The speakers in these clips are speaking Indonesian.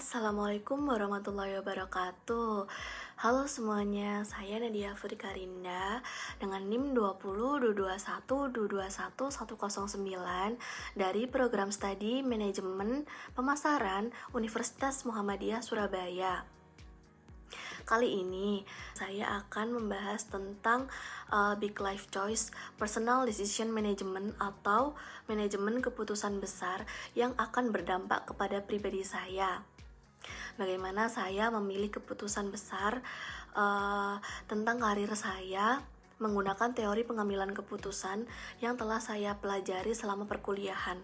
Assalamualaikum warahmatullahi wabarakatuh. Halo semuanya, saya Nadia Furikarinda dengan NIM 202212121109 dari program studi Manajemen Pemasaran Universitas Muhammadiyah Surabaya. Kali ini saya akan membahas tentang Big Life Choice Personal Decision Management atau manajemen keputusan besar yang akan berdampak kepada pribadi saya. Bagaimana saya memilih keputusan besar tentang karir saya menggunakan teori pengambilan keputusan yang telah saya pelajari selama perkuliahan.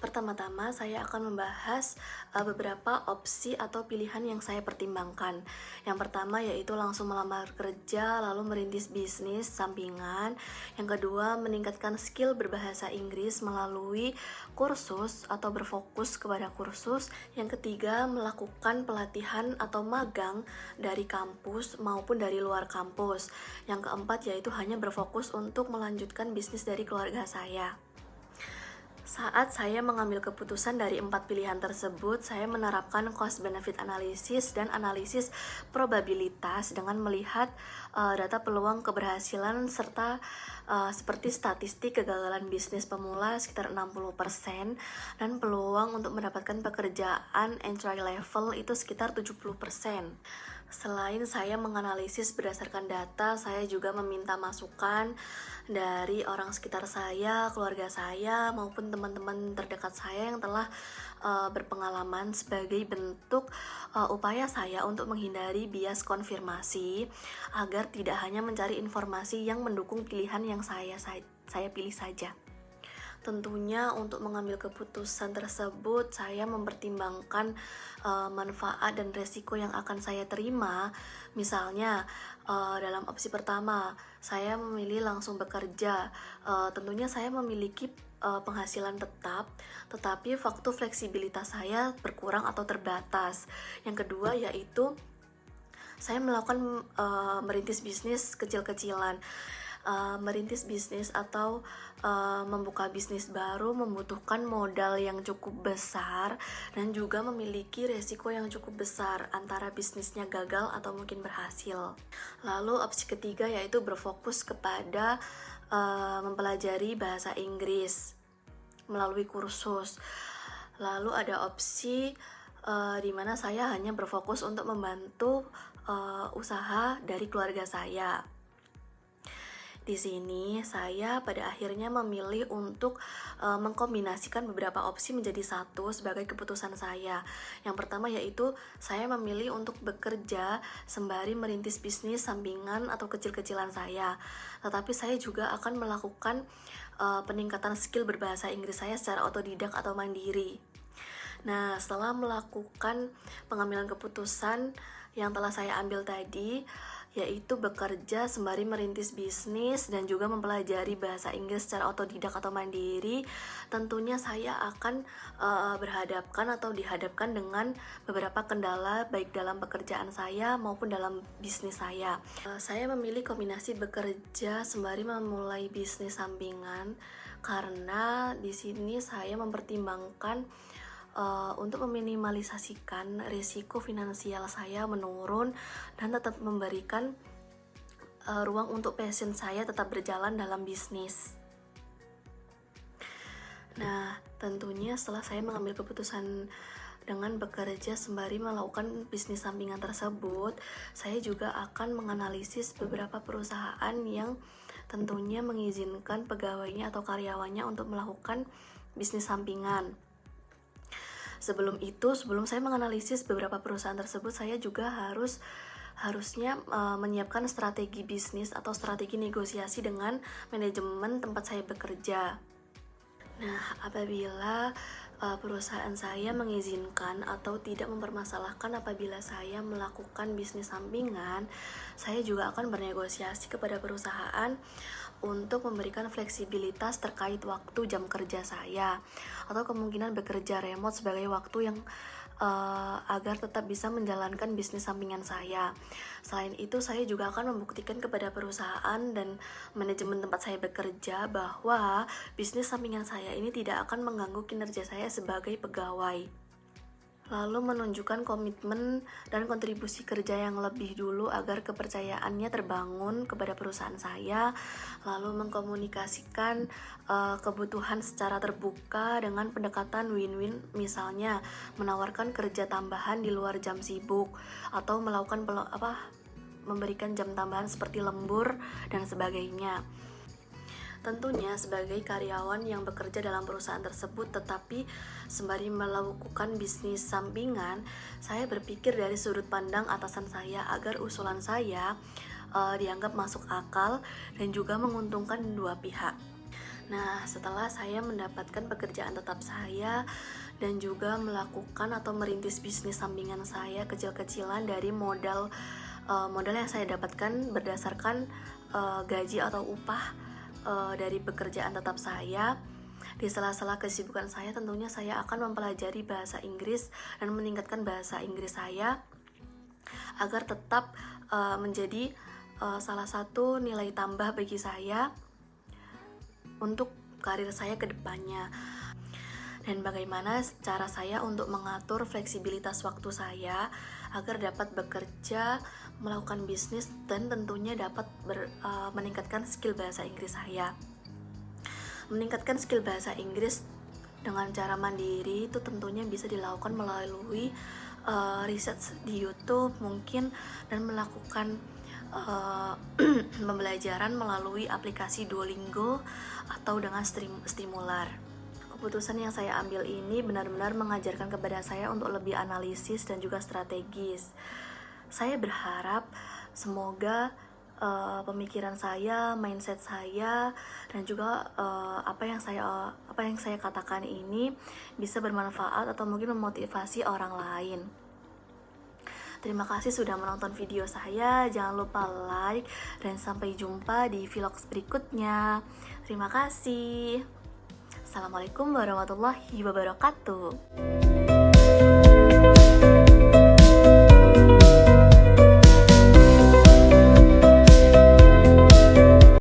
Pertama-tama saya akan membahas beberapa opsi atau pilihan yang saya pertimbangkan. Yang pertama yaitu langsung melamar kerja lalu merintis bisnis sampingan. Yang kedua meningkatkan skill berbahasa Inggris melalui kursus atau berfokus kepada kursus. Yang ketiga melakukan pelatihan atau magang dari kampus maupun dari luar kampus. Yang keempat yaitu hanya berfokus untuk melanjutkan bisnis dari keluarga saya. Saat saya mengambil keputusan dari 4 pilihan tersebut, saya menerapkan cost benefit analysis dan analisis probabilitas dengan melihat data peluang keberhasilan serta seperti statistik kegagalan bisnis pemula sekitar 60% dan peluang untuk mendapatkan pekerjaan entry level itu sekitar 70%. Selain saya menganalisis berdasarkan data, saya juga meminta masukan dari orang sekitar saya, keluarga saya, maupun teman-teman terdekat saya yang telah berpengalaman sebagai bentuk upaya saya untuk menghindari bias konfirmasi agar tidak hanya mencari informasi yang mendukung pilihan yang saya pilih saja. Tentunya untuk mengambil keputusan tersebut saya mempertimbangkan manfaat dan resiko yang akan saya terima. Misalnya dalam opsi pertama saya memilih langsung bekerja. Tentunya saya memiliki penghasilan tetap, tetapi waktu fleksibilitas saya berkurang atau terbatas. Yang kedua yaitu saya melakukan merintis bisnis kecil-kecilan. Merintis bisnis atau membuka bisnis baru membutuhkan modal yang cukup besar dan juga memiliki resiko yang cukup besar antara bisnisnya gagal atau mungkin berhasil. Lalu opsi ketiga yaitu berfokus kepada mempelajari bahasa Inggris melalui kursus. Lalu ada opsi di mana saya hanya berfokus untuk membantu usaha dari keluarga saya. Di sini saya pada akhirnya memilih untuk mengkombinasikan beberapa opsi menjadi satu sebagai keputusan saya. Yang pertama yaitu saya memilih untuk bekerja sembari merintis bisnis sampingan atau kecil-kecilan saya. Tetapi saya juga akan melakukan peningkatan skill berbahasa Inggris saya secara otodidak atau mandiri. Nah, setelah melakukan pengambilan keputusan yang telah saya ambil tadi, yaitu bekerja sembari merintis bisnis dan juga mempelajari bahasa Inggris secara otodidak atau mandiri, tentunya saya akan berhadapkan atau dihadapkan dengan beberapa kendala baik dalam pekerjaan saya maupun dalam bisnis saya. Saya memilih kombinasi bekerja sembari memulai bisnis sampingan karena di sini saya mempertimbangkan untuk meminimalisasikan risiko finansial saya menurun dan tetap memberikan ruang untuk passion saya tetap berjalan dalam bisnis. Nah, tentunya setelah saya mengambil keputusan dengan bekerja sembari melakukan bisnis sampingan tersebut, saya juga akan menganalisis beberapa perusahaan yang tentunya mengizinkan pegawainya atau karyawannya untuk melakukan bisnis sampingan. Sebelum saya menganalisis beberapa perusahaan tersebut, saya juga harusnya menyiapkan strategi bisnis atau strategi negosiasi dengan manajemen tempat saya bekerja. Nah, apabila perusahaan saya mengizinkan atau tidak mempermasalahkan apabila saya melakukan bisnis sampingan, saya juga akan bernegosiasi kepada perusahaan untuk memberikan fleksibilitas terkait waktu jam kerja saya atau kemungkinan bekerja remote sebagai waktu yang agar tetap bisa menjalankan bisnis sampingan saya. Selain itu, saya juga akan membuktikan kepada perusahaan dan manajemen tempat saya bekerja bahwa bisnis sampingan saya ini tidak akan mengganggu kinerja saya sebagai pegawai. lalu menunjukkan komitmen dan kontribusi kerja yang lebih dulu agar kepercayaannya terbangun kepada perusahaan saya, lalu mengkomunikasikan kebutuhan secara terbuka dengan pendekatan win-win, misalnya menawarkan kerja tambahan di luar jam sibuk atau melakukan memberikan jam tambahan seperti lembur dan sebagainya. Tentunya sebagai karyawan yang bekerja dalam perusahaan tersebut, tetapi sembari melakukan bisnis sampingan, saya berpikir dari sudut pandang atasan saya agar usulan saya dianggap masuk akal dan juga menguntungkan dua pihak. Nah, setelah saya mendapatkan pekerjaan tetap saya dan juga melakukan atau merintis bisnis sampingan saya kecil-kecilan dari modal yang saya dapatkan berdasarkan gaji atau upah dari pekerjaan tetap saya. Di sela-sela kesibukan saya, tentunya saya akan mempelajari bahasa Inggris dan meningkatkan bahasa Inggris saya agar tetap menjadi salah satu nilai tambah bagi saya untuk karir saya ke depannya. Dan bagaimana cara saya untuk mengatur fleksibilitas waktu saya agar dapat bekerja, melakukan bisnis, dan tentunya dapat meningkatkan skill bahasa Inggris saya. Meningkatkan skill bahasa Inggris dengan cara mandiri itu tentunya bisa dilakukan melalui riset di YouTube mungkin, dan melakukan pembelajaran melalui aplikasi Duolingo atau dengan Stimular. Keputusan yang saya ambil ini benar-benar mengajarkan kepada saya untuk lebih analisis dan juga strategis. Saya berharap semoga pemikiran saya, mindset saya, dan juga apa yang saya katakan ini bisa bermanfaat atau mungkin memotivasi orang lain. Terima kasih sudah menonton video saya. Jangan lupa like dan sampai jumpa di vlog berikutnya. Terima kasih. Assalamualaikum warahmatullahi wabarakatuh.